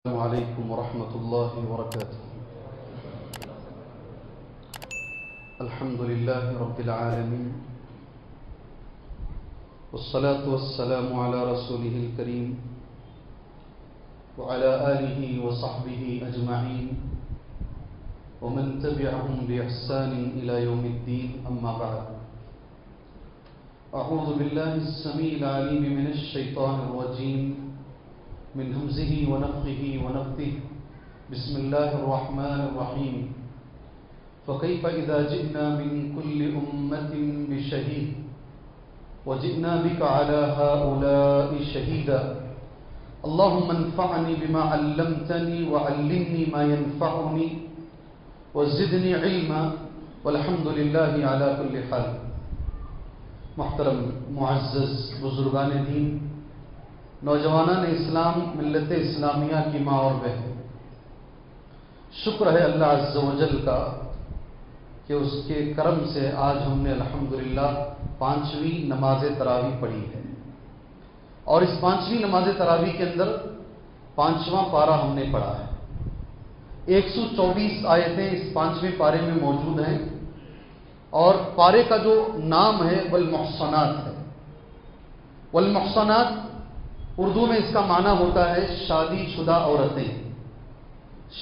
السلام عليكم ورحمة الله وبركاته. الحمد لله رب العالمين، والصلاة والسلام على رسوله الكريم وعلى آله وصحبه أجمعين ومن تبعهم بإحسان إلى يوم الدين. أما بعد، أعوذ بالله السميع العليم من الشيطان الرجيم من همزه ونفخه ونفثه. بسم الله الرحمن الرحيم. فكيف إذا جئنا من كل أمة بشهيد وجئنا بك على هؤلاء شهيدا. اللهم انفعني بما علمتني وعلمني ما ينفعني وزدني علما والحمد لله على كل حال. محترم معزز بزرگان دین، نوجوانان اسلام، ملت اسلامیہ کی ماں اور بہن، شکر ہے اللہ عز و جل کا کہ اس کے کرم سے آج ہم نے الحمدللہ 5ویں نماز تراویح پڑھی ہے، اور اس 5ویں نماز تراویح کے اندر 5واں پارہ ہم نے پڑھا ہے. 124 آیتیں اس 5ویں پارے میں موجود ہیں، اور پارے کا جو نام ہے والمحصنات ہے. والمحصنات اردو میں اس کا معنی ہوتا ہے شادی شدہ عورتیں.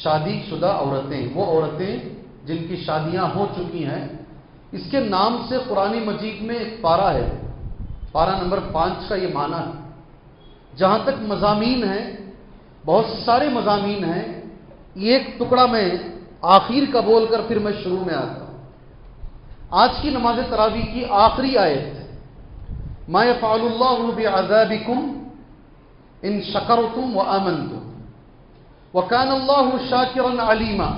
شادی شدہ عورتیں، وہ عورتیں جن کی شادیاں ہو چکی ہیں. اس کے نام سے قرآن مجید میں ایک پارہ ہے، پارہ نمبر 5 کا یہ معنی ہے. جہاں تک مضامین ہیں، بہت سارے مضامین ہیں. ایک ٹکڑا میں آخر کا بول کر پھر میں شروع میں آتا ہوں. آج کی نماز تراویح کی آخری آیت ہے ما یفعل اللہ بعذابکم ان شکرتم وآمنتم وکان اللہ شاکرا علیما.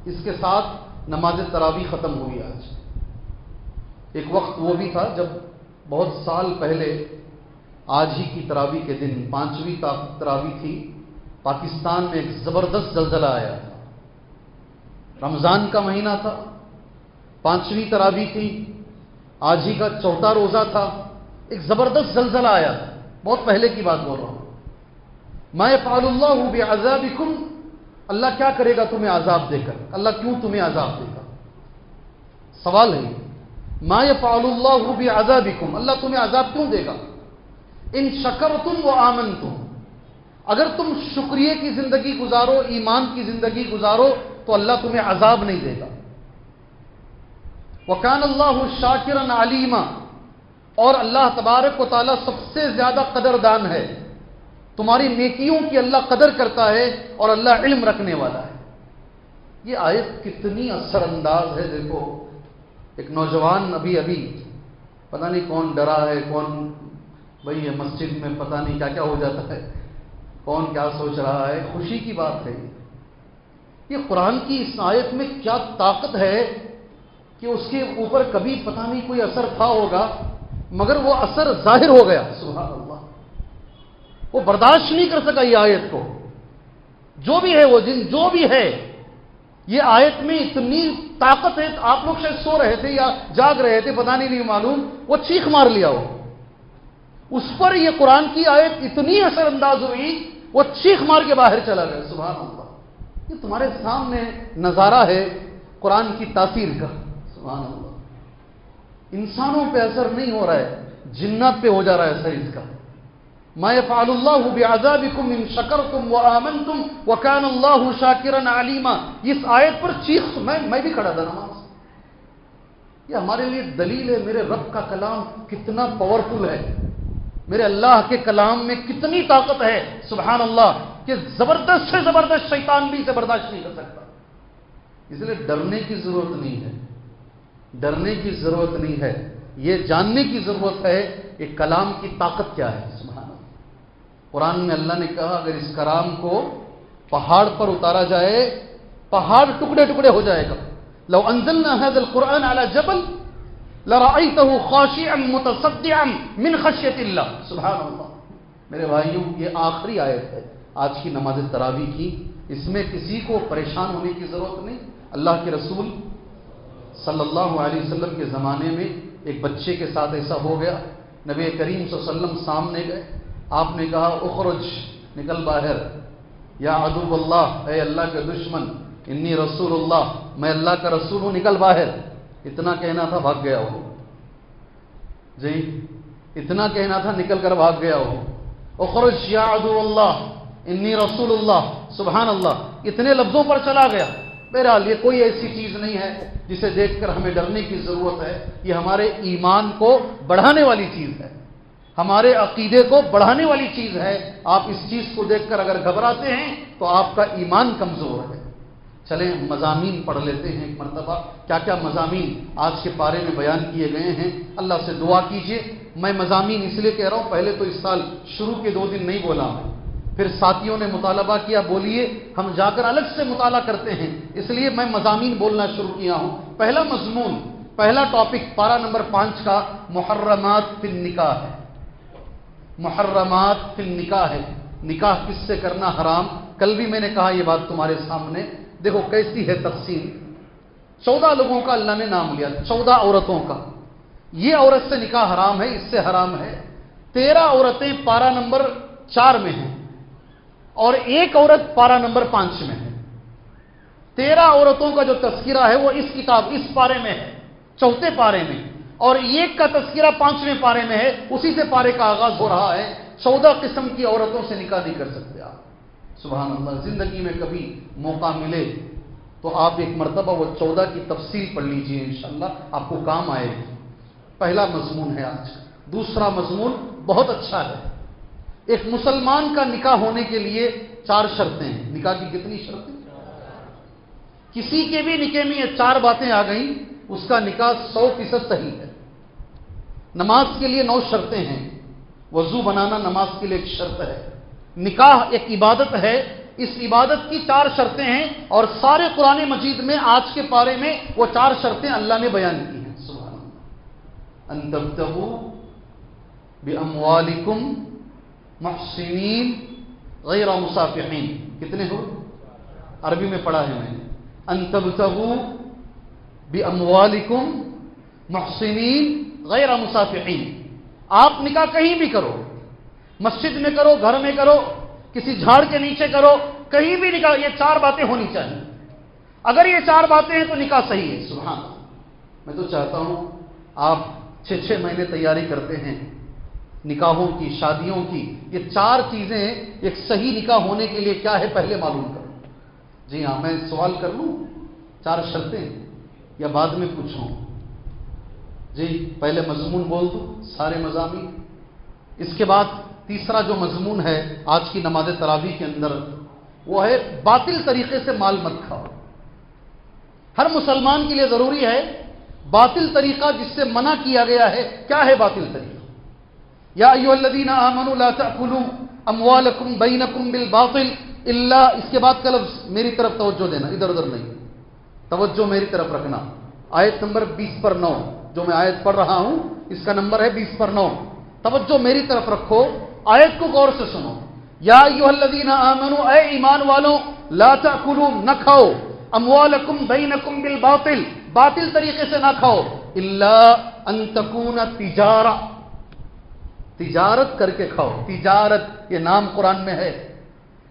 اس کے ساتھ نماز تراویح ختم ہوئی. آج ایک وقت وہ بھی تھا جب بہت سال پہلے آج ہی کی تراویح کے دن 5ویں تراویح تھی، پاکستان میں ایک زبردست زلزلہ آیا تھا. رمضان کا مہینہ تھا، 5ویں تراویح تھی، آج ہی کا 4تھا روزہ تھا. ایک زبردست زلزلہ آیا تھا، بہت پہلے کی بات بول رہا ہوں. ما یفعل اللہ بعذابکم، اللہ کیا کرے گا تمہیں عذاب دے کر؟ اللہ کیوں تمہیں عذاب دے گا؟ سوال ہے. ما یفعل اللہ بعذابکم، اللہ تمہیں عذاب کیوں دے گا؟ ان شکرتم وآمنتم، اگر تم شکریہ کی زندگی گزارو، ایمان کی زندگی گزارو تو اللہ تمہیں عذاب نہیں دے گا. وکان اللہ شاکرا علیما، اور اللہ تبارک و تعالی سب سے زیادہ قدردان ہے. تمہاری نیکیوں کی اللہ قدر کرتا ہے اور اللہ علم رکھنے والا ہے. یہ آیت کتنی اثر انداز ہے. دیکھو، ایک نوجوان ابھی پتہ نہیں کون ڈرا ہے، کون بھئی یہ مسجد میں پتہ نہیں کیا کیا ہو جاتا ہے، کون کیا سوچ رہا ہے. خوشی کی بات ہے. یہ قرآن کی اس آیت میں کیا طاقت ہے کہ اس کے اوپر کبھی پتہ نہیں کوئی اثر تھا ہوگا، مگر وہ اثر ظاہر ہو گیا. سبحان اللہ. وہ برداشت نہیں کر سکا یہ آیت کو. جو بھی ہے وہ جن جو بھی ہے، یہ آیت میں اتنی طاقت ہے. آپ لوگ شاید سو رہے تھے یا جاگ رہے تھے، پتہ نہیں معلوم، وہ چیخ مار لیا ہو. اس پر یہ قرآن کی آیت اتنی اثر انداز ہوئی، وہ چیخ مار کے باہر چلا گیا. سبحان اللہ. یہ تمہارے سامنے نظارہ ہے قرآن کی تاثیر کا. سبحان اللہ. انسانوں پہ اثر نہیں ہو رہا ہے، جنات پہ ہو جا رہا ہے اثر اس کا. ما یفعل اللہ بعذابکم ان شکرتم وآمنتم وکان اللہ شاکرا علیما. اس آیت پر چیخ میں بھی کھڑا تھا نماز. یہ ہمارے لیے دلیل ہے میرے رب کا کلام کتنا پاورفل ہے، میرے اللہ کے کلام میں کتنی طاقت ہے. سبحان اللہ. کہ زبردست سے زبردست شیطان بھی اسے برداشت نہیں کر سکتا. اس لیے ڈرنے کی ضرورت نہیں ہے، ڈرنے کی ضرورت نہیں ہے. یہ جاننے کی ضرورت ہے کہ کلام کی طاقت کیا ہے. سبحان اللہ. قرآن میں اللہ نے کہا اگر اس کلام کو پہاڑ پر اتارا جائے، پہاڑ ٹکڑے ٹکڑے ہو جائے گا. لو انزلنا هذا القرآن على جبل لرأيته خاشعا متصدعا من خشية الله. سبحان اللہ. میرے بھائیوں، یہ آخری آیت ہے آج کی نماز تراویح کی. اس میں کسی کو پریشان ہونے کی ضرورت نہیں. اللہ کے رسول صلی اللہ علیہ وسلم کے زمانے میں ایک بچے کے ساتھ ایسا ہو گیا. نبی کریم صلی اللہ علیہ وسلم سامنے گئے، آپ نے کہا اخرج، نکل باہر. یا عدو اللہ، اے اللہ کے دشمن، انی رسول اللہ، میں اللہ کا رسول ہوں، نکل باہر. اتنا کہنا تھا، بھاگ گیا ہو. جی اتنا کہنا تھا، نکل کر بھاگ گیا ہو. اخرج یا عدو اللہ انی رسول اللہ، سبحان اللہ، اتنے لفظوں پر چلا گیا. بہرحال یہ کوئی ایسی چیز نہیں ہے جسے دیکھ کر ہمیں ڈرنے کی ضرورت ہے. یہ ہمارے ایمان کو بڑھانے والی چیز ہے، ہمارے عقیدے کو بڑھانے والی چیز ہے. آپ اس چیز کو دیکھ کر اگر گھبراتے ہیں تو آپ کا ایمان کمزور ہے. چلیں مضامین پڑھ لیتے ہیں ایک مرتبہ. کیا کیا مضامین آج کے پارے میں بیان کیے گئے ہیں. اللہ سے دعا کیجئے. میں مضامین اس لیے کہہ رہا ہوں، پہلے تو اس سال شروع کے 2 دن نہیں بولا میں، پھر ساتھیوں نے مطالبہ کیا بولیے، ہم جا کر الگ سے مطالعہ کرتے ہیں، اس لیے میں مضامین بولنا شروع کیا ہوں. پہلا مضمون، پہلا ٹاپک پارہ نمبر 5 کا محرمات فی النکاح ہے. محرمات فی النکاح ہے. نکاح کس سے کرنا حرام. کل بھی میں نے کہا یہ بات تمہارے سامنے. دیکھو کیسی ہے تفصیل. 14 لوگوں کا اللہ نے نام لیا، 14 عورتوں کا. یہ عورت سے نکاح حرام ہے، اس سے حرام ہے. 13 عورتیں پارہ نمبر 4 میں ہیں اور 1 عورت پارہ نمبر 5 میں ہے. 13 عورتوں کا جو تذکرہ ہے وہ اس کتاب، اس پارے میں ہے، 4 پارے میں، اور 1 کا تذکرہ 5ویں پارے میں ہے. اسی سے پارے کا آغاز ہو رہا ہے. 14 قسم کی عورتوں سے نکاح نہیں کر سکتے آپ. سبحان اللہ. زندگی میں کبھی موقع ملے تو آپ ایک مرتبہ وہ 14 کی تفصیل پڑھ لیجئے، انشاءاللہ آپ کو کام آئے گی. پہلا مضمون ہے آج. دوسرا مضمون بہت اچھا ہے. ایک مسلمان کا نکاح ہونے کے لیے 4 شرطیں ہیں. نکاح کی کتنی شرطیں؟ کسی کے بھی نکاح میں یہ 4 باتیں آ گئیں، اس کا نکاح 100% صحیح ہے. نماز کے لیے 9 شرطیں ہیں. وضو بنانا نماز کے لیے ایک شرط ہے. نکاح ایک عبادت ہے، اس عبادت کی 4 شرطیں ہیں، اور سارے قرآن مجید میں آج کے پارے میں وہ 4 شرطیں اللہ نے بیان کی ہیں. سبحان اللہ. ان تبتغوا باموالکم محسنین غیر مصافحین. کتنے ہو؟ عربی میں پڑھا ہے میں نے. ان تبتغوا باموالکم محسنین غیر مصافحین. آپ نکاح کہیں بھی کرو، مسجد میں کرو، گھر میں کرو، کسی جھاڑ کے نیچے کرو، کہیں بھی نکاح، یہ 4 باتیں ہونی چاہیے. اگر یہ 4 باتیں ہیں تو نکاح صحیح ہے. سبحان اللہ. میں تو چاہتا ہوں آپ 6 مہینے تیاری کرتے ہیں نکاحوں کی، شادیوں کی، یہ 4 چیزیں ایک صحیح نکاح ہونے کے لیے کیا ہے پہلے معلوم کرو. جی ہاں، میں سوال کر لوں 4 شرطیں یا بعد میں پوچھوں؟ جی پہلے مضمون بول دوں، سارے مضامین. اس کے بعد تیسرا جو مضمون ہے آج کی نماز تراویح کے اندر، وہ ہے باطل طریقے سے مال مت کھاؤ. ہر مسلمان کے لیے ضروری ہے باطل طریقہ جس سے منع کیا گیا ہے. کیا ہے باطل طریقہ؟ یا ایھا الذین آمنوا لا تأکلوا اموالکم بینکم بالباطل الا، اس کے بعد کا لفظ میری طرف توجہ دینا، ادھر ادھر نہیں، توجہ میری طرف رکھنا. آیت نمبر 20/9 جو میں آیت پڑھ رہا ہوں، اس کا نمبر ہے 20/9. توجہ میری طرف رکھو، آیت کو غور سے سنو. یا ایھا الذین آمنوا، اے ایمان والوں، لا تأکلوا، نہ کھاؤ، اموالکم بینکم بالباطل، باطل طریقے سے نہ کھاؤ، الا ان تکون تجارہ، تجارت کر کے کھاؤ. تجارت یہ نام قرآن میں ہے.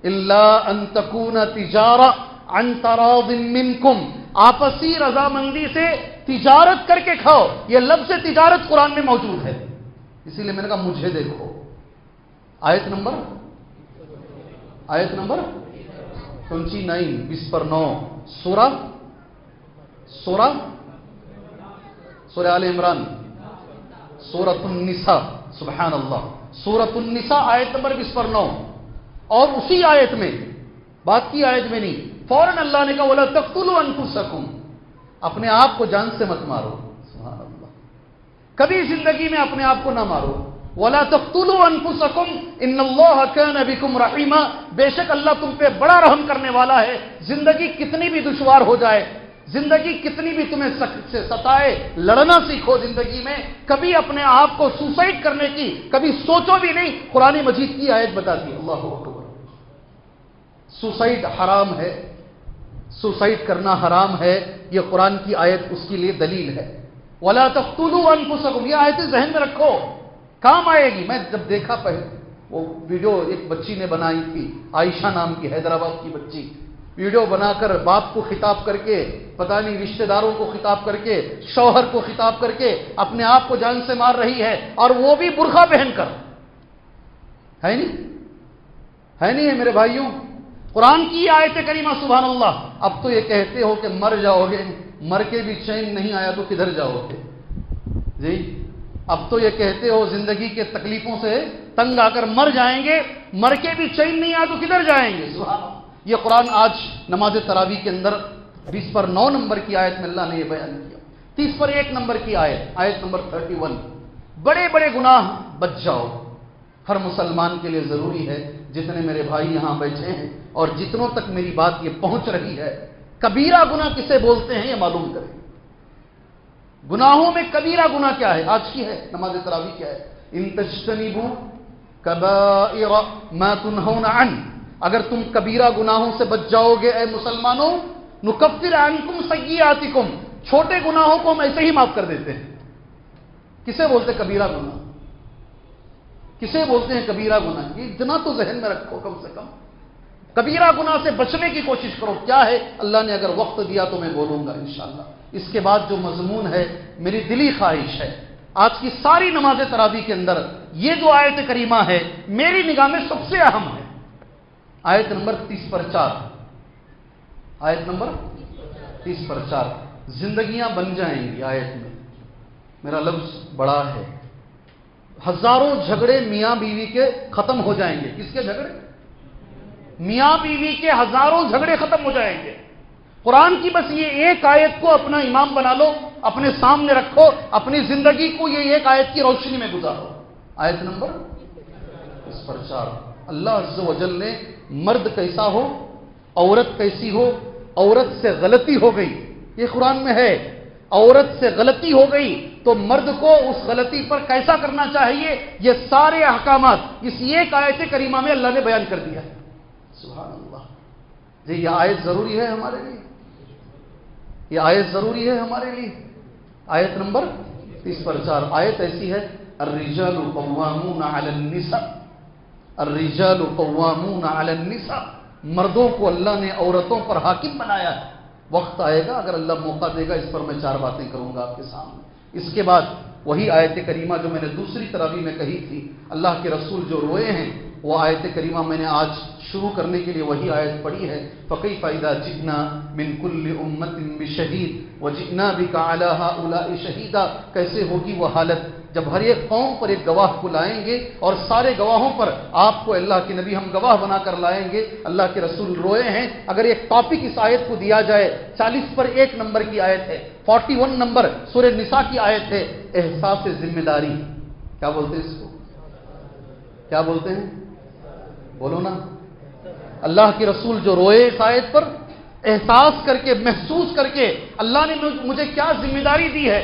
الا ان تکون تجارہ عن تراض منکم، آپسی رضامندی سے تجارت کر کے کھاؤ. یہ لفظ تجارت قرآن میں موجود ہے، اسی لیے میں نے کہا مجھے دیکھو. آیت نمبر 29 20/9 سورہ آل عمران، سورۃ النساء. سبحان اللہ. سورۃ النساء آیت نمبر 20/9. اور اسی آیت میں، بات کی آیت میں نہیں، فوراً اللہ نے کہا وَلَا تَقْتُلُوا أَنفُسَكُمْ، اپنے آپ کو جان سے مت مارو. سبحان اللہ. کبھی زندگی میں اپنے آپ کو نہ مارو. وَلَا تَقْتُلُوا أَنفُسَكُمْ إِنَّ اللَّهَ كَانَ بِكُمْ رَحِيمًا، بے شک اللہ تم پہ بڑا رحم کرنے والا ہے. زندگی کتنی بھی دشوار ہو جائے، زندگی کتنی بھی تمہیں ستائے، لڑنا سیکھو زندگی میں. کبھی اپنے آپ کو سوسائڈ کرنے کی کبھی سوچو بھی نہیں. قرآن مجید کی آیت بتاتی ہے. اللہ اکبر. سوسائڈ حرام ہے، سوسائڈ کرنا حرام ہے. یہ قرآن کی آیت اس کے لیے دلیل ہے. وَلَا تَقْتُلُوا أَنفُسَكُمْ، یہ آیت ذہن میں رکھو، کام آئے گی. میں جب دیکھا پہلے وہ ویڈیو ایک بچی نے بنائی تھی، عائشہ نام کی حیدرآباد کی بچی، ویڈیو بنا کر باپ کو خطاب کر کے، پتہ نہیں رشتہ داروں کو خطاب کر کے، شوہر کو خطاب کر کے اپنے آپ کو جان سے مار رہی ہے، اور وہ بھی برقع پہن کر۔ ہے نہیں ہے میرے بھائیوں؟ قرآن کی آیت کریمہ، سبحان اللہ۔ اب تو یہ کہتے ہو کہ مر جاؤ گے، مر کے بھی چین نہیں آیا تو کدھر جاؤ گے جی؟ اب تو یہ کہتے ہو زندگی کے تکلیفوں سے تنگ آ کر مر جائیں گے، مر کے بھی چین نہیں آیا تو کدھر جائیں گے؟ سبحان اللہ۔ یہ قرآن آج نماز تراویح کے اندر 20 پر 9 نمبر کی آیت میں اللہ نے یہ بیان کیا۔ 30 پر 1 نمبر کی آیت نمبر 31، بڑے بڑے گناہ بچ جاؤ۔ ہر مسلمان کے لیے ضروری ہے، جتنے میرے بھائی یہاں بیٹھے ہیں اور جتنوں تک میری بات یہ پہنچ رہی ہے، کبیرہ گناہ کسے بولتے ہیں یہ معلوم کریں۔ گناہوں میں کبیرہ گناہ کیا ہے؟ آج کی ہے نماز تراویح کیا ہے؟ ان تجتنبوا کبائر ما تنہون عنہ، اگر تم کبیرہ گناہوں سے بچ جاؤ گے اے مسلمانوں، نکفر عنکم سیئاتکم، چھوٹے گناہوں کو ہم ایسے ہی معاف کر دیتے ہیں۔ کسے بولتے کبیرہ گناہ؟ کسے بولتے ہیں کبیرہ گناہ؟ یہ اتنا تو ذہن میں رکھو کم سے کم۔ کبیرہ گناہ سے بچنے کی کوشش کرو۔ کیا ہے؟ اللہ نے اگر وقت دیا تو میں بولوں گا انشاءاللہ۔ اس کے بعد جو مضمون ہے، میری دلی خواہش ہے آج کی ساری نماز تراویح کے اندر یہ جو آیت کریمہ ہے میری نگاہ میں سب سے اہم ہے۔ آیت نمبر 30 پر 4، آیت نمبر 30 پر 4، زندگیاں بن جائیں گی۔ آیت میں میرا لفظ بڑا ہے، ہزاروں جھگڑے میاں بیوی کے ختم ہو جائیں گے۔ کس کے جھگڑے؟ میاں بیوی کے ہزاروں جھگڑے ختم ہو جائیں گے۔ قرآن کی بس یہ ایک آیت کو اپنا امام بنا لو، اپنے سامنے رکھو، اپنی زندگی کو یہ ایک آیت کی روشنی میں گزارو۔ آیت نمبر 30 پر 4، اللہ عز و جل نے مرد کیسا ہو، عورت کیسی ہو، عورت سے غلطی ہو گئی، یہ قرآن میں ہے، عورت سے غلطی ہو گئی تو مرد کو اس غلطی پر کیسا کرنا چاہیے، یہ سارے احکامات اس ایک آیت کریمہ میں اللہ نے بیان کر دیا ہے۔ سبحان اللہ جی، یہ آیت ضروری ہے ہمارے لیے، یہ آیت ضروری ہے ہمارے لیے۔ آیت نمبر 30 پر 4، آیت ایسی ہے، الرجال قوامون علی النساء، الرجال قوامون علی النساء، مردوں کو اللہ نے عورتوں پر حاکم بنایا ہے۔ وقت آئے گا اگر اللہ موقع دے گا اس پر میں 4 باتیں کروں گا آپ کے سامنے۔ اس کے بعد وہی آیت کریمہ جو میں نے دوسری تراویح میں کہی تھی، اللہ کے رسول جو روئے ہیں، وہ آیت کریمہ میں نے آج شروع کرنے کے لیے وہی آیت پڑھی ہے۔ فَكَيْفَ إِذَا جِئْنَا مِنْ كُلِّ أُمَّةٍ بِشَهِيدٍ وَجِئْنَا بِكَ عَلَى هَؤُلَاءِ شَهِيدًا، کیسے ہوگی وہ حالت جب ہر ایک قوم پر ایک گواہ کو لائیں گے اور سارے گواہوں پر آپ کو اللہ کے نبی ہم گواہ بنا کر لائیں گے۔ اللہ کے رسول روئے ہیں۔ اگر ایک ٹاپک اس آیت کو دیا جائے، 40 پر 1 نمبر کی آیت ہے، 41 نمبر سورہ نساء کی آیت ہے، احساس ذمہ داری، کیا بولتے ہیں اس کو؟ کیا بولتے ہیں؟ بولو نا۔ اللہ کے رسول جو روئے اس آیت پر، احساس کر کے، محسوس کر کے اللہ نے مجھے کیا ذمہ داری دی ہے،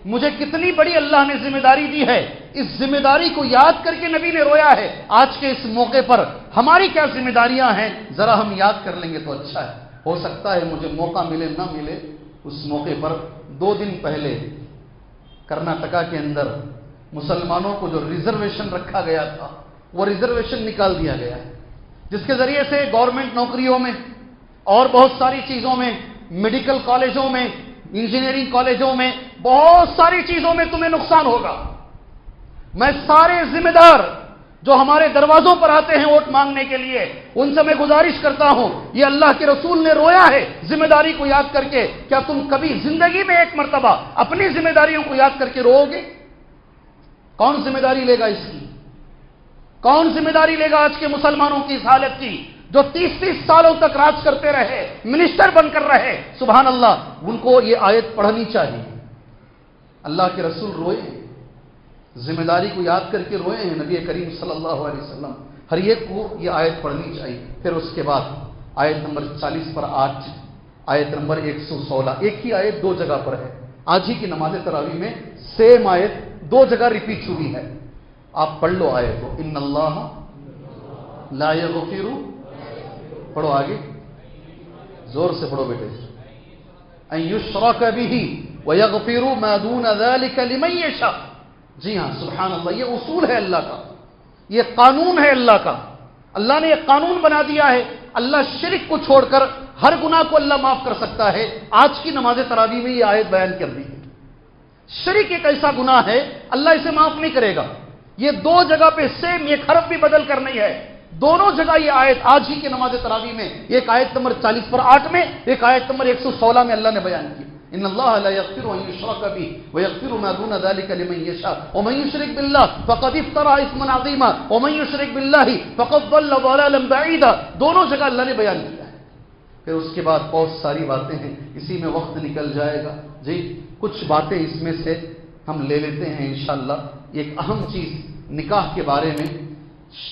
مجھے کتنی بڑی اللہ نے ذمہ داری دی ہے، اس ذمہ داری کو یاد کر کے نبی نے رویا ہے۔ آج کے اس موقع پر ہماری کیا ذمہ داریاں ہیں، ذرا ہم یاد کر لیں گے تو اچھا ہے۔ ہو سکتا ہے مجھے موقع ملے نہ ملے، اس موقع پر 2 دن پہلے کرناٹکا کے اندر مسلمانوں کو جو ریزرویشن رکھا گیا تھا، وہ ریزرویشن نکال دیا گیا ہے، جس کے ذریعے سے گورنمنٹ نوکریوں میں اور بہت ساری چیزوں میں، میڈیکل کالجوں میں، انجینئرنگ کالجوں میں، بہت ساری چیزوں میں تمہیں نقصان ہوگا۔ میں سارے ذمہ دار جو ہمارے دروازوں پر آتے ہیں ووٹ مانگنے کے لیے، ان سے میں گزارش کرتا ہوں، یہ اللہ کے رسول نے رویا ہے ذمہ داری کو یاد کر کے۔ کیا تم کبھی زندگی میں ایک مرتبہ اپنی ذمہ داریوں کو یاد کر کے رو گے؟ کون ذمہ داری لے گا اس کی؟ کون ذمہ داری لے گا آج کے مسلمانوں کی اس حالت کی، جو 30 سالوں تک راج کرتے رہے، منسٹر بن کر رہے؟ سبحان اللہ، ان کو یہ آیت پڑھنی چاہیے۔ اللہ کے رسول روئے ہیں، ذمہ داری کو یاد کر کے روئے ہیں، نبی کریم صلی اللہ علیہ وسلم، ہر ایک کو یہ آیت پڑھنی چاہیے۔ پھر اس کے بعد آیت نمبر 40 پر 8، آیت نمبر 116، ایک ہی آیت 2 جگہ پر ہے۔ آج ہی کی نماز تراویح میں سیم آیت 2 جگہ ریپیٹ ہوئی ہے، آپ پڑھ لو آیت کو۔ ان اللہ لا یغفر، پڑھو آگے، زور سے پڑھو بیٹے، ان یشرک بہ ویغفر ما دون ذلک لمن یشاء۔ جی ہاں، سبحان اللہ، یہ اصول ہے اللہ کا، یہ قانون ہے اللہ کا، اللہ نے یہ قانون بنا دیا ہے، اللہ شرک کو چھوڑ کر ہر گناہ کو اللہ معاف کر سکتا ہے۔ آج کی نماز تراویح میں یہ آیت بیان کر دی ہے۔ شرک ایک ایسا گناہ ہے اللہ اسے معاف نہیں کرے گا۔ یہ دو جگہ پہ سیم، ایک حرف بھی بدل کر نہیں ہے، دونوں جگہ یہ آیت آج ہی کی نماز تراویح میں، ایک آیت نمبر 40/8 میں، ایک آیت نمبر 116 میں اللہ نے بیان کی، ان اللہ لا یغفر ان یشرک بہ ویغفر ما دون ذلک لمن یشاء ومن یشرک باللہ فقد افترى اثما عظیما ومن یشرک باللہ فقد ضل ضلالا بعیدا، دونوں جگہ اللہ نے بیان کیا ہے۔ پھر اس کے بعد بہت ساری باتیں ہیں، اسی میں وقت نکل جائے گا جی، کچھ باتیں اس میں سے ہم لے لیتے ہیں انشاءاللہ۔ ایک اہم چیز نکاح کے بارے میں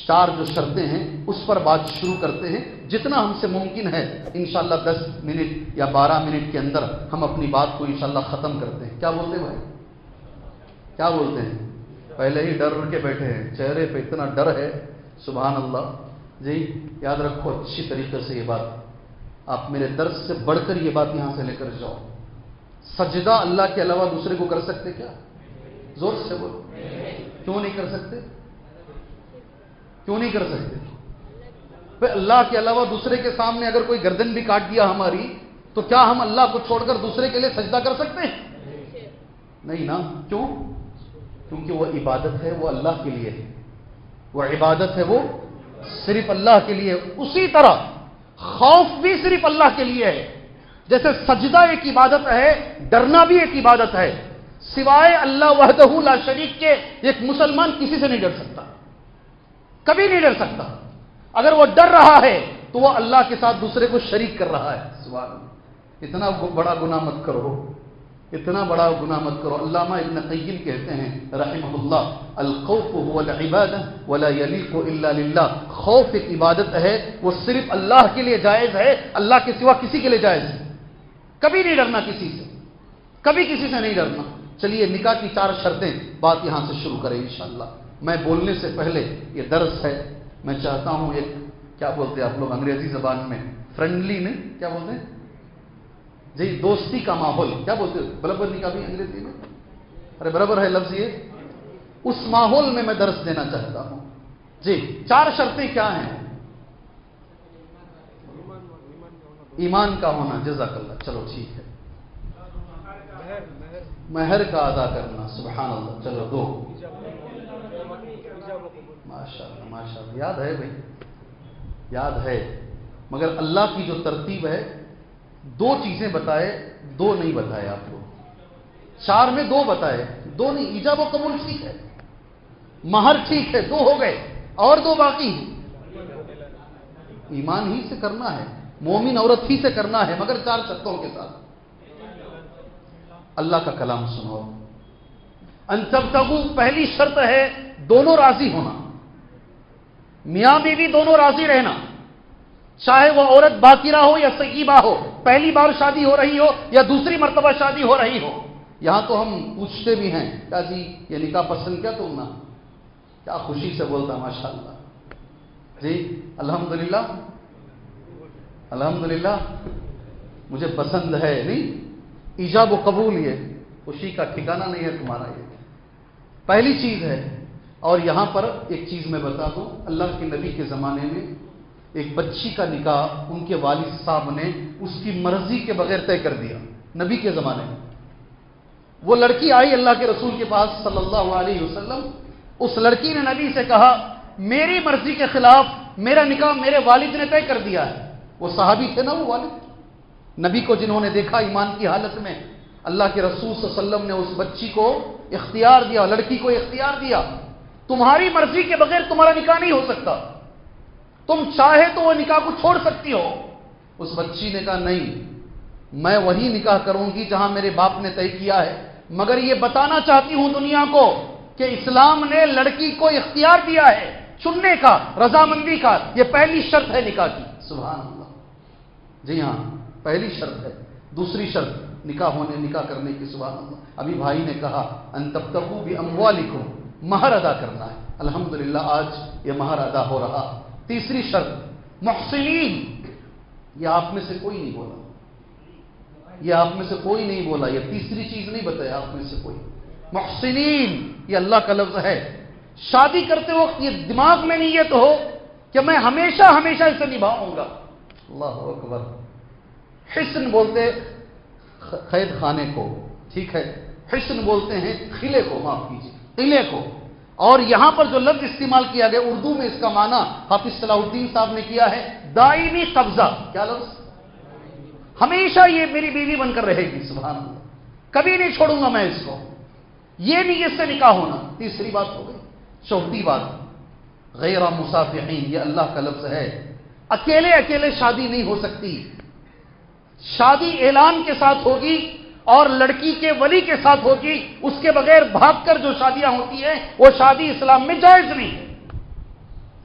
4 جو شرطیں ہیں اس پر بات شروع کرتے ہیں، جتنا ہم سے ممکن ہے انشاءاللہ 10 منٹ یا 12 منٹ کے اندر ہم اپنی بات کو انشاءاللہ ختم کرتے ہیں۔ کیا بولتے ہیں بھائی؟ کیا بولتے ہیں؟ پہلے ہی ڈر کے بیٹھے ہیں، چہرے پہ اتنا ڈر ہے، سبحان اللہ جی۔ یاد رکھو اچھی طریقے سے یہ بات، آپ میرے درس سے بڑھ کر یہ بات یہاں سے لے کر جاؤ۔ سجدہ اللہ کے علاوہ دوسرے کو کر سکتے کیا؟ زور سے بولو، کیوں نہیں کر سکتے؟ کیوں نہیں کر سکتے؟ پھر اللہ کے علاوہ دوسرے کے سامنے اگر کوئی گردن بھی کاٹ دیا ہماری، تو کیا ہم اللہ کو چھوڑ کر دوسرے کے لیے سجدہ کر سکتے ہیں؟ نہیں نا۔ کیوں؟ کیونکہ وہ عبادت ہے، وہ اللہ کے لیے ہے، وہ عبادت ہے، وہ صرف اللہ کے لیے۔ اسی طرح خوف بھی صرف اللہ کے لیے ہے، جیسے سجدہ ایک عبادت ہے، ڈرنا بھی ایک عبادت ہے۔ سوائے اللہ وحدہ لا شریک کے ایک مسلمان کسی سے نہیں ڈر سکتا، کبھی نہیں ڈر سکتا۔ اگر وہ ڈر رہا ہے تو وہ اللہ کے ساتھ دوسرے کو شریک کر رہا ہے۔ سبحان اللہ۔ اتنا بڑا گناہ مت کرو، اتنا بڑا گناہ مت کرو۔ علامہ ابن قیم کہتے ہیں رحمہ اللہ، الخوف هو العبادہ ولا یلیق الا للہ۔ خوف ایک عبادت ہے، وہ صرف اللہ کے لیے جائز ہے، اللہ کے سوا کسی کے لیے جائز ہے۔ کبھی نہیں ڈرنا کسی سے، کبھی کسی سے نہیں ڈرنا۔ چلیے نکاح کی 4 شرطیں، بات یہاں سے شروع کریں انشاءاللہ۔ میں بولنے سے پہلے، یہ درس ہے، میں چاہتا ہوں ایک، کیا بولتے ہیں آپ لوگ انگریزی زبان میں، فرینڈلی نہیں، کیا بولتے ہیں جی، دوستی کا ماحول، کیا بولتے ہیں برابر نکاح بھی انگریزی میں؟ ارے برابر ہے لفظ یہ۔ اس ماحول میں میں درس دینا چاہتا ہوں جی۔ 4 شرطیں کیا ہیں؟ ایمان کا ہونا، جزاک اللہ، چلو ٹھیک ہے۔ مہر کا ادا کرنا، سبحان اللہ، چلو 2۔ ماشاء اللہ ماشاء اللہ، یاد ہے بھائی، یاد ہے، مگر اللہ کی جو ترتیب ہے، 2 چیزیں بتائے، 2 نہیں بتائے آپ کو، 4 میں 2 بتائے، 2 نہیں۔ ایجاب و قبول ٹھیک ہے، مہر ٹھیک ہے، 2 ہو گئے، اور 2 باقی ہیں۔ ایمان ہی سے کرنا ہے، مومن عورت ہی سے کرنا ہے، مگر 4 شرطوں کے ساتھ۔ اللہ کا کلام سنو۔ ان تبتغوا، پہلی شرط ہے دونوں راضی ہونا، میاں بیوی دونوں راضی رہنا، چاہے وہ عورت باکرہ ہو یا سیبہ ہو، پہلی بار شادی ہو رہی ہو یا دوسری مرتبہ شادی ہو رہی ہو۔ یہاں تو ہم پوچھتے بھی ہیں، کیا جی یہ نکاح پسند کیا تم نا؟ کیا خوشی سے بولتا ماشاءاللہ جی، الحمدللہ الحمدللہ مجھے پسند ہے، نہیں ایجاب و قبول، یہ خوشی کا ٹھکانہ نہیں ہے تمہارا۔ یہ پہلی چیز ہے۔ اور یہاں پر ایک چیز میں بتا دوں، اللہ کے نبی کے زمانے میں ایک بچی کا نکاح ان کے والد صاحب نے اس کی مرضی کے بغیر طے کر دیا، نبی کے زمانے میں۔ وہ لڑکی آئی اللہ کے رسول کے پاس صلی اللہ علیہ وسلم، اس لڑکی نے نبی سے کہا میری مرضی کے خلاف میرا نکاح میرے والد نے طے کر دیا ہے۔ وہ صحابی تھے نا، وہ والد نبی کو جنہوں نے دیکھا ایمان کی حالت میں، اللہ کے رسول صلی اللہ علیہ وسلم نے اس بچی کو اختیار دیا، لڑکی کو اختیار دیا، تمہاری مرضی کے بغیر تمہارا نکاح نہیں ہو سکتا، تم چاہے تو وہ نکاح کو چھوڑ سکتی ہو۔ اس بچی نے کہا نہیں، میں وہی نکاح کروں گی جہاں میرے باپ نے طے کیا ہے، مگر یہ بتانا چاہتی ہوں دنیا کو کہ اسلام نے لڑکی کو اختیار دیا ہے چننے کا، رضامندی کا۔ یہ پہلی شرط ہے نکاح کی، سبحان اللہ جی ہاں، پہلی شرط ہے۔ دوسری شرط نکاح کرنے کی، سبحان اللہ، ابھی بھائی نے کہا ان تبتغوا باموالکم، مہر ادا کرنا ہے، الحمدللہ آج یہ مہر ادا ہو رہا۔ تیسری شرط محسنین، یہ آپ میں سے کوئی نہیں بولا، یہ آپ میں سے کوئی نہیں بولا، یہ تیسری چیز نہیں بتایا آپ میں سے کوئی۔ محسنین یہ اللہ کا لفظ ہے، شادی کرتے وقت یہ دماغ میں نیت ہو کہ میں ہمیشہ ہمیشہ اسے نبھاؤں گا. اللہ اکبر. حسن بولتے قید خانے کو، ٹھیک ہے، حسن بولتے ہیں قلعے کو، معاف کیجیے، قلعے کو. اور یہاں پر جو لفظ استعمال کیا گیا اردو میں، اس کا معنی حافظ صلاح الدین صاحب نے کیا ہے دائمی قبضہ. کیا لفظ؟ ہمیشہ یہ میری بیوی بن کر رہے گی. سبحان اللہ، کبھی نہیں چھوڑوں گا میں اس کو. یہ نیت سے نکاح ہونا. تیسری بات ہو گئی. چوتھی بات، غیر مصافحین، یہ اللہ کا لفظ ہے. اکیلے اکیلے شادی نہیں ہو سکتی. شادی اعلان کے ساتھ ہوگی اور لڑکی کے ولی کے ساتھ ہوگی. اس کے بغیر بھاگ کر جو شادیاں ہوتی ہیں وہ شادی اسلام میں جائز نہیں ہے.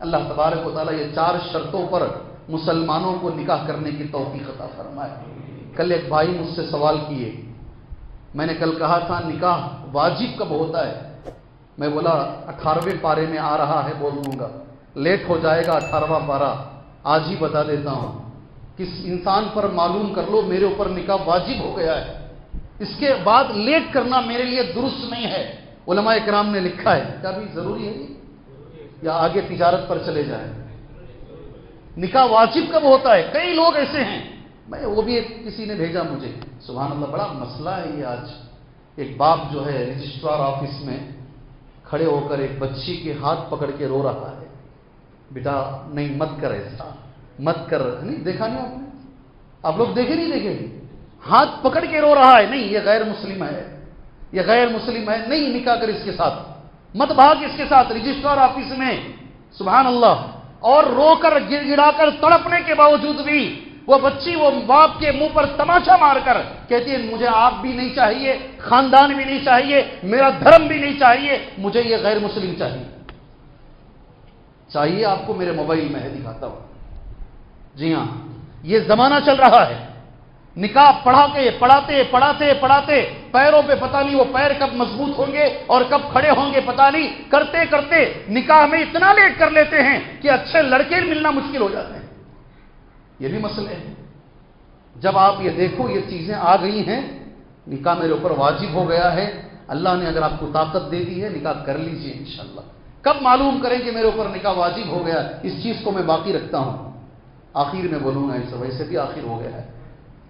اللہ تبارک و تعالیٰ یہ 4 شرطوں پر مسلمانوں کو نکاح کرنے کی توفیق عطا فرمائے. کل ایک بھائی مجھ سے سوال کیے. میں نے کل کہا تھا نکاح واجب کب ہوتا ہے؟ میں بولا 18ویں پارے میں آ رہا ہے، بول دوں گا. لیٹ ہو جائے گا 18واں پارہ، آج ہی بتا دیتا ہوں. کس انسان پر معلوم کر لو میرے اوپر نکاح واجب ہو گیا ہے، اس کے بعد لیٹ کرنا میرے لیے درست نہیں ہے. علماء کرام نے لکھا ہے. کیا بھی ضروری ہے یا آگے تجارت پر چلے جائیں؟ نکاح واجب کب ہوتا ہے؟ کئی لوگ ایسے ہیں، میں وہ بھی کسی نے بھیجا مجھے. سبحان اللہ، بڑا مسئلہ ہے یہ. آج ایک باپ جو ہے رجسٹرار آفس میں کھڑے ہو کر ایک بچی کے ہاتھ پکڑ کے رو رہا ہے. بیٹا نہیں، مت کر ایسا، مت کر. نہیں دیکھا نہیں آپ نے؟ آپ لوگ دیکھے نہیں دیکھے؟ ہاتھ پکڑ کے رو رہا ہے. نہیں، یہ غیر مسلم ہے، یہ غیر مسلم ہے، نہیں نکاح کر اس کے ساتھ، مت بھاگ اس کے ساتھ رجسٹرار آفس میں. سبحان اللہ. اور رو کر گر گڑا کر تڑپنے کے باوجود بھی وہ بچی وہ باپ کے منہ پر تماچا مار کر کہتی ہے مجھے آپ بھی نہیں چاہیے، خاندان بھی نہیں چاہیے، میرا دھرم بھی نہیں چاہیے، مجھے یہ غیر مسلم چاہیے. چاہیے آپ کو؟ میرے موبائل میں ہے، دکھاتا ہوں. جی ہاں، یہ زمانہ چل رہا ہے. نکاح پڑھاتے پیروں پہ پتہ نہیں وہ پیر کب مضبوط ہوں گے اور کب کھڑے ہوں گے پتہ نہیں، کرتے کرتے نکاح میں اتنا لیٹ کر لیتے ہیں کہ اچھے لڑکے ملنا مشکل ہو جاتے ہیں. یہ بھی مسئلہ ہے. جب آپ یہ دیکھو یہ چیزیں آ گئی ہیں، نکاح میرے اوپر واجب ہو گیا ہے. اللہ نے اگر آپ کو طاقت دے دی ہے نکاح کر لیجئے انشاءاللہ. کب معلوم کریں کہ میرے اوپر نکاح واجب ہو گیا؟ اس چیز کو میں باقی رکھتا ہوں، آخر میں بولوں گا. اس وجہ سے بھی آخر ہو گیا ہے.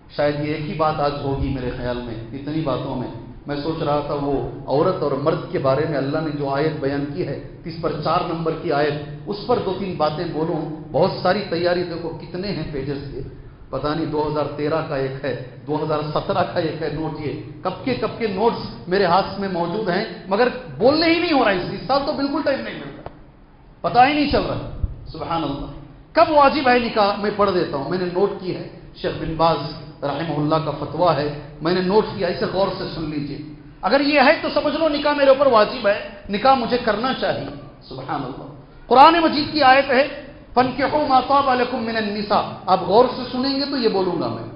شاید یہ ایک ہی بات آج ہوگی میرے خیال میں اتنی باتوں میں. میں سوچ رہا تھا وہ عورت اور مرد کے بارے میں اللہ نے جو آیت بیان کی ہے، اس پر 4 نمبر کی آیت، اس پر 2-3 باتیں بولوں. بہت ساری تیاری، دیکھو کتنے ہیں پیجز کے، پتہ نہیں 2013 کا ایک ہے، 2017 کا ایک ہے نوٹ. یہ کب کے نوٹس میرے ہاتھ میں موجود ہیں، مگر بولنے ہی نہیں ہو رہا. اس سال تو بالکل ٹائم نہیں ملتا، پتہ ہی نہیں چل رہا. سبحان اللہ. کب واجب ہے نکاح؟ میں پڑھ دیتا ہوں. میں نے نوٹ کی ہے، شیخ بن باز رحمہ اللہ کا فتویٰ ہے، میں نے نوٹ کیا، اسے غور سے سن لیجئے. اگر یہ ہے تو سمجھ لو نکاح میرے اوپر واجب ہے، نکاح مجھے کرنا چاہیے. سبحان اللہ. قرآن مجید کی آیت ہے فَانْكِحُوا مَا طَابَ لَكُم مِّنَ النِّسَاء. آپ غور سے سنیں گے تو یہ بولوں گا میں،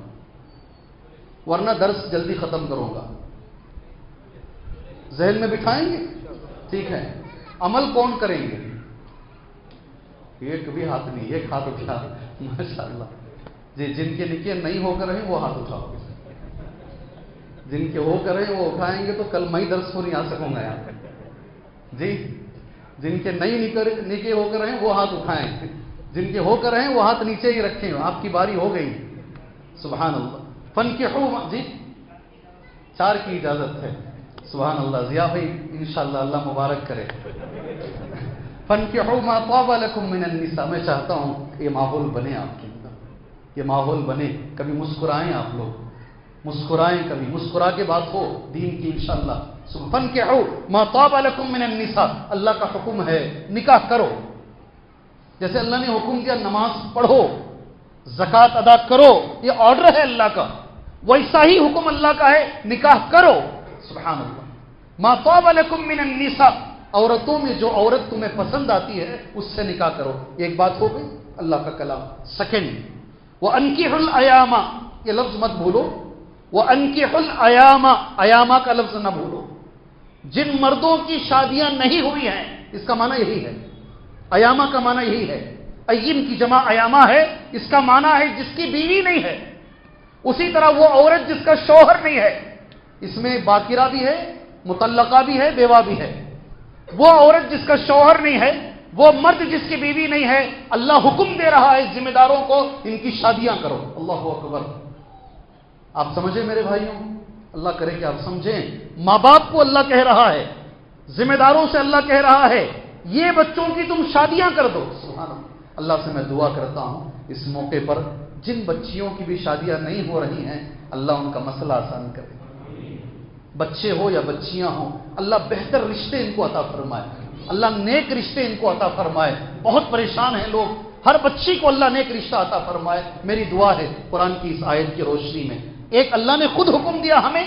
ورنہ درس جلدی ختم کروں گا. ذہن میں بٹھائیں گے؟ ٹھیک ہے. عمل کون کریں گے؟ ایک بھی ہاتھ نہیں، ایک ہاتھ اٹھا. ماشاءاللہ. جی، جن کے نکاح نہیں ہو کر رہے وہ ہاتھ اٹھاؤ. جن کے ہو کر رہے وہ اٹھائیں گے تو کل میں درس کو نہیں آ سکوں گا یہاں. جی، جن کے نہیں نکاح ہو کر رہے وہ ہاتھ اٹھائیں، جن کے ہو کر رہے وہ ہاتھ نیچے ہی رکھیں. آپ کی باری ہو گئی. سبحان اللہ. فَانْكِحُوا. جی 4 کی اجازت ہے. سبحان اللہ. ضیاء بھائی انشاءاللہ اللہ مبارک کرے. فَانْكِحُوا مَا طَابَ لَكُم مِّنَ النِّسَاء. میں چاہتا ہوں یہ ماحول بنے آپ کے اندر، یہ ماحول بنے. کبھی مسکرائیں آپ لوگ، مسکرائیں، کبھی مسکرا کے بات ہو دین کی انشاءاللہ. فَانْكِحُوا مَا طَابَ لَكُم مِّنَ النِّسَاء. اللہ کا حکم ہے نکاح کرو. جیسے اللہ نے حکم دیا نماز پڑھو، زکوٰۃ ادا کرو، یہ آرڈر ہے اللہ کا، ویسا ہی حکم اللہ کا ہے نکاح کرو. سبحان اللہ. مَا طَابَ لَكُم مِّنَ النِّسَاء. عورتوں میں جو عورت تمہیں پسند آتی ہے اس سے نکاح کرو. ایک بات ہو گئی اللہ کا کلام. سیکنڈ، وَأَنْكِحُوا الْأَيَامَ. یہ لفظ مت بھولو. وَأَنْكِحُوا الْأَيَامَ. ایامہ کا لفظ نہ بھولو. جن مردوں کی شادیاں نہیں ہوئی ہیں، اس کا معنی یہی ہے. ایامہ کا معنی یہی ہے. ایم کی جمع ایامہ ہے، اس کا معنی ہے جس کی بیوی نہیں ہے. اسی طرح وہ عورت جس کا شوہر نہیں ہے، اس میں باکرہ بھی ہے، مطلقہ بھی ہے، بیوہ بھی ہے. وہ عورت جس کا شوہر نہیں ہے، وہ مرد جس کی بیوی نہیں ہے، اللہ حکم دے رہا ہے ذمہ داروں کو ان کی شادیاں کرو۔ اللہ اکبر۔ آپ سمجھیں میرے بھائیوں، اللہ کرے کہ آپ سمجھیں، ماں باپ کو اللہ کہہ رہا ہے، ذمہ داروں سے اللہ کہہ رہا ہے یہ بچوں کی تم شادیاں کر دو۔ سبحان اللہ۔ اللہ سے میں دعا کرتا ہوں اس موقع پر جن بچیوں کی بھی شادیاں نہیں ہو رہی ہیں اللہ ان کا مسئلہ آسان کرے، بچے ہو یا بچیاں ہوں، اللہ بہتر رشتے ان کو عطا فرمائے، اللہ نیک رشتے ان کو عطا فرمائے۔ بہت پریشان ہیں لوگ، ہر بچی کو اللہ نیک رشتہ عطا فرمائے۔ میری دعا ہے قرآن کی اس آیت کی روشنی میں، ایک اللہ نے خود حکم دیا ہمیں،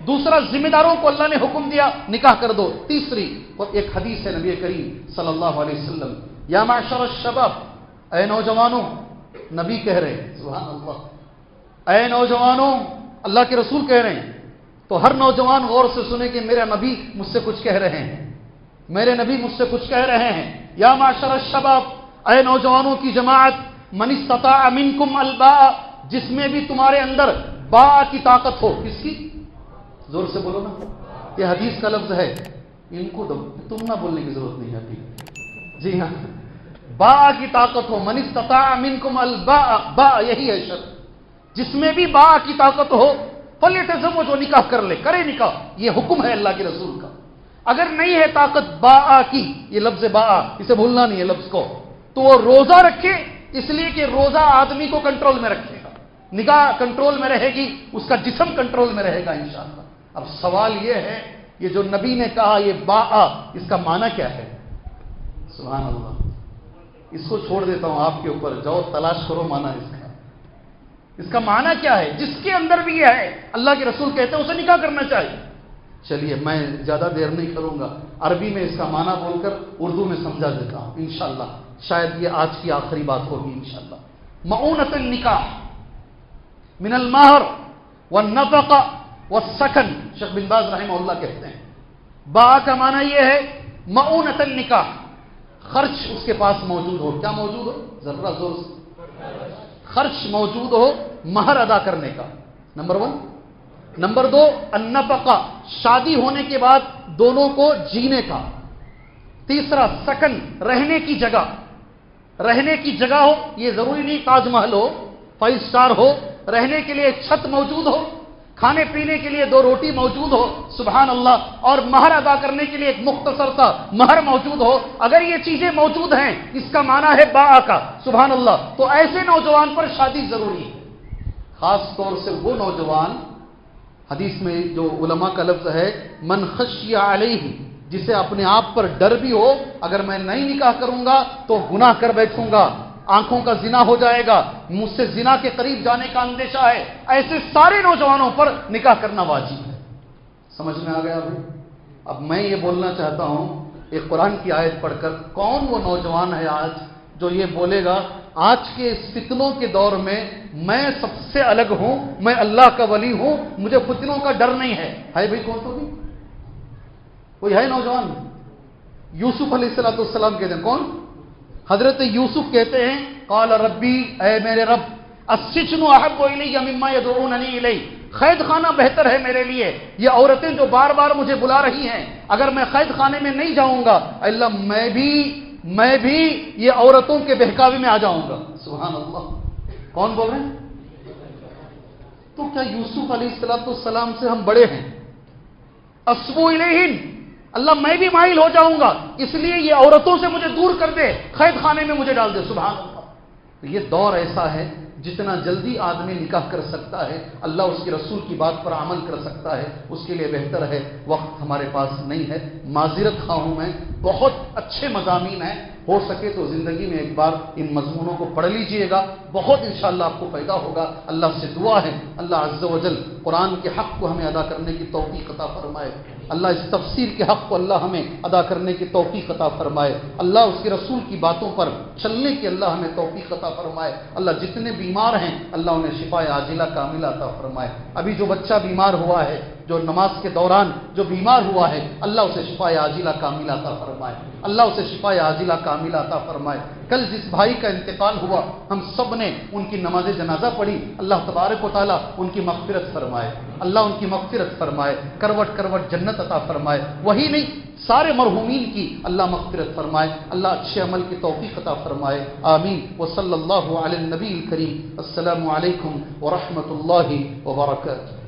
دوسرا ذمہ داروں کو اللہ نے حکم دیا نکاح کر دو، تیسری اور ایک حدیث ہے نبی کریم صلی اللہ علیہ وسلم، یا معشر الشباب، اے نوجوانوں، نبی کہہ رہے ہیں، سبحان اللہ، اے نوجوانوں، اللہ کے رسول کہہ رہے ہیں، تو ہر نوجوان غور سے سنے کہ میرا نبی مجھ سے کچھ کہہ رہے ہیں، میرے نبی مجھ سے کچھ کہہ رہے ہیں۔ یا معشر الشباب، اے نوجوانوں کی جماعت، من استطاع منکم الباء، جس میں بھی تمہارے اندر با کی طاقت ہو، کس کی؟ زور سے بولو نا، یہ حدیث کا لفظ ہے، ان کو تم نہ بولنے کی ضرورت نہیں ہے ابھی، جی ہاں، با کی طاقت ہو، من استطاع منکم الباء، با یہی ہے شرط، جس میں بھی با کی طاقت ہو فلیتزوج، جو نکاح کر لے، کرے نکاح، یہ حکم ہے اللہ کے رسول کا۔ اگر نہیں ہے طاقت با کی، یہ لفظ با اسے بھولنا نہیں ہے لفظ کو، تو وہ روزہ رکھے، اس لیے کہ روزہ آدمی کو کنٹرول میں رکھے گا، نگاہ کنٹرول میں رہے گی، اس کا جسم کنٹرول میں رہے گا انشاءاللہ۔ اب سوال یہ ہے، یہ جو نبی نے کہا یہ با، اس کا معنی کیا ہے؟ سبحان اللہ، اس کو چھوڑ دیتا ہوں آپ کے اوپر، جاؤ تلاش کرو معنی اس کا معنی کیا ہے؟ جس کے اندر بھی یہ ہے اللہ کے رسول کہتے ہیں اسے نکاح کرنا چاہیے۔ چلیے میں زیادہ دیر نہیں کروں گا، عربی میں اس کا معنی بول کر اردو میں سمجھا دیتا ہوں انشاءاللہ، شاید یہ آج کی آخری بات ہوگی انشاءاللہ۔ مؤونۃ النکاح من المہر والنفقہ والسکن، شیخ بن باز رحمہ اللہ کہتے ہیں با کا معنی یہ ہے مؤونۃ النکاح، خرچ اس کے پاس موجود ہو، کیا موجود ہو؟ ذرا زور سے، خرچ موجود ہو مہر ادا کرنے کا، نمبر 1۔ نمبر 2 النفقہ، شادی ہونے کے بعد دونوں کو جینے کا۔ تیسرا سکن، رہنے کی جگہ، رہنے کی جگہ ہو، یہ ضروری نہیں تاج محل ہو، 5 اسٹار ہو، رہنے کے لیے ایک چھت موجود ہو، کھانے پینے کے لیے 2 روٹی موجود ہو، سبحان اللہ، اور مہر ادا کرنے کے لیے ایک مختصر سا مہر موجود ہو۔ اگر یہ چیزیں موجود ہیں، اس کا معنی ہے با کا، سبحان اللہ، تو ایسے نوجوان پر شادی ضروری ہے، خاص طور سے وہ نوجوان، حدیث میں جو علماء کا لفظ ہے من خشی علیہ، جسے اپنے آپ پر ڈر بھی ہو، اگر میں نہیں نکاح کروں گا تو گناہ کر بیٹھوں گا، آنکھوں کا زنا ہو جائے گا، مجھ سے زنا کے قریب جانے کا اندیشہ ہے، ایسے سارے نوجوانوں پر نکاح کرنا واجب ہے۔ سمجھ میں آ گیا ابھی؟ اب میں یہ بولنا چاہتا ہوں ایک قرآن کی آیت پڑھ کر، کون وہ نوجوان ہے آج جو یہ بولے گا آج کے فتنوں کے دور میں میں سب سے الگ ہوں، میں اللہ کا ولی ہوں، مجھے فتنوں کا ڈر نہیں ہے بھائی کون تو نہیں؟ کوئی ہے نوجوان؟ یوسف علیہ السلام کہتے ہیں، کون؟ حضرت یوسف کہتے ہیں قال ربی، اے میرے رب، السجن احب الی مما یدعوننی الی، قید خانہ بہتر ہے میرے لیے، یہ عورتیں جو بار بار مجھے بلا رہی ہیں، اگر میں قید خانے میں نہیں جاؤں گا اللہ میں بھی یہ عورتوں کے بہکاوے میں آ جاؤں گا، سبحان اللہ۔ کون بول رہے ہیں؟ تو کیا یوسف علیہ السلام سے ہم بڑے ہیں؟ اسبو الیہن، اللہ میں بھی مائل ہو جاؤں گا، اس لیے یہ عورتوں سے مجھے دور کر دے، قید خانے میں مجھے ڈال دے، سبحان اللہ۔ یہ دور ایسا ہے جتنا جلدی آدمی نکاح کر سکتا ہے، اللہ اس کے رسول کی بات پر عمل کر سکتا ہے، اس کے لیے بہتر ہے، وقت ہمارے پاس نہیں ہے، معذرت خواہ ہوں میں، بہت اچھے مضامین ہیں، ہو سکے تو زندگی میں ایک بار ان مضمونوں کو پڑھ لیجئے گا، بہت انشاءاللہ آپ کو فائدہ ہوگا۔ اللہ سے دعا ہے اللہ عز و جل قرآن کے حق کو ہمیں ادا کرنے کی توفیق عطا فرمائے، اللہ اس تفسیر کے حق کو اللہ ہمیں ادا کرنے کی توفیق عطا فرمائے، اللہ اس کے رسول کی باتوں پر چلنے کی اللہ ہمیں توفیق عطا فرمائے، اللہ جتنے بیمار ہیں اللہ انہیں شفا عاجلہ کاملہ عطا فرمائے، ابھی جو بچہ بیمار ہوا ہے، جو نماز کے دوران جو بیمار ہوا ہے اللہ اسے شفا عاجلہ کاملہ عطا فرمائے، اللہ اسے شفا عاجلہ کاملہ عطا فرمائے۔ کل جس بھائی کا انتقال ہوا ہم سب نے ان کی نماز جنازہ پڑھی، اللہ تبارک و تعالیٰ ان کی مغفرت فرمائے، اللہ ان کی مغفرت فرمائے، کروٹ کروٹ جنت عطا فرمائے، وہی نہیں سارے مرحومین کی اللہ مغفرت فرمائے، اللہ اچھے عمل کی توفیق عطا فرمائے، آمین۔ وصلی اللہ علی النبی الکریم، السلام علیکم ورحمۃ اللہ وبرکاتہ۔